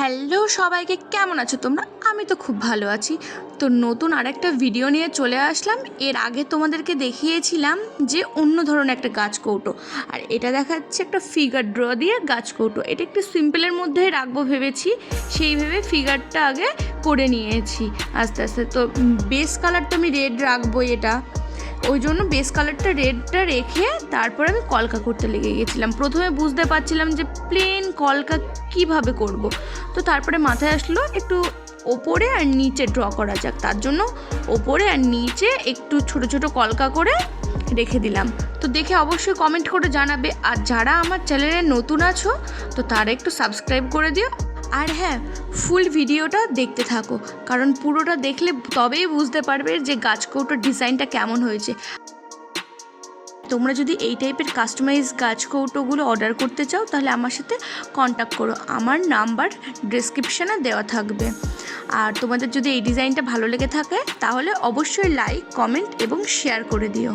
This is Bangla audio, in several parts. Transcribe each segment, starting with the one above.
হ্যালো সবাইকে, কেমন আছো তোমরা? আমি তো খুব ভালো আছি। তো নতুন আরেকটা ভিডিও নিয়ে চলে আসলাম। এর আগে তোমাদেরকে দেখিয়েছিলাম যে অন্য ধরনের একটা গাছ কৌটো, আর এটা দেখাচ্ছে একটা ফিগার ড্র দিয়ে গাছ কৌটো। এটা একটু সিম্পলের মধ্যেই রাখবো ভেবেছি, সেই ভেবে ফিগারটা আগে করে নিয়েছি আস্তে আস্তে। তো বেস কালার তো আমি রেড রাখবো, এটা ওই জন্য বেস কালারটা রেডটা রেখে তারপরে আমি কলকা করতে লেগে গেছিলাম। প্রথমে বুঝতে পারছিলাম যে প্লেন কলকা কিভাবে করব, তো তারপরে মাথায় আসলো একটু ওপরে আর নিচে ড্র করা যাক। তার জন্য ওপরে আর নিচে একটু ছোট ছোট কলকা করে রেখে দিলাম। তো দেখে অবশ্যই কমেন্ট করে জানাবে, আর যারা আমার চ্যানেলে নতুন আছো তো তারা একটু সাবস্ক্রাইব করে দিও। আর হ্যাঁ, ফুল ভিডিওটা দেখতে থাকো, কারণ পুরোটা দেখলে তবেই বুঝতে পারবে যে গাছ কৌটোর ডিজাইনটা কেমন হয়েছে। তোমরা যদি এই টাইপের কাস্টমাইজ গাছ কৌটোগুলো অর্ডার করতে চাও তাহলে আমার সাথে কন্ট্যাক্ট করো, আমার নাম্বার ডেসক্রিপশানে দেওয়া থাকবে। আর তোমাদের যদি এই ডিজাইনটা ভালো লেগে থাকে তাহলে অবশ্যই লাইক, কমেন্ট এবং শেয়ার করে দিও।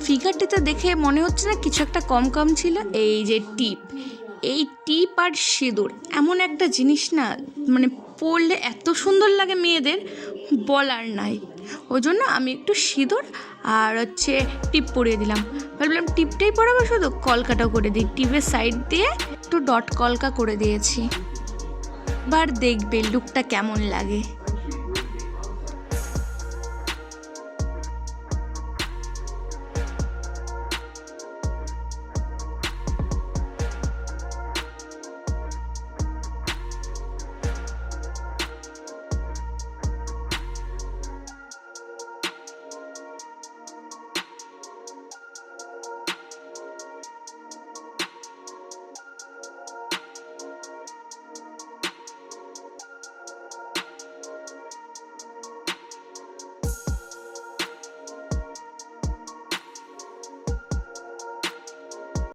ফিগারটিতে দেখে মনে হচ্ছে না কিছু একটা কম কম ছিল। এই যে টিপ, এই টিপ আর সিঁদুর এমন একটা জিনিস না, মানে পরলে এত সুন্দর লাগে মেয়েদের, বলার নাই। ওই জন্য আমি একটু সিঁদুর আর টিপ পরিয়ে দিলাম। ভাবলাম টিপটাই পরাবো, শুধু কলকাটাও করে দিই। টিপের সাইড দিয়ে একটু ডট কলকা করে দিয়েছি। এবার দেখবে লুকটা কেমন লাগে।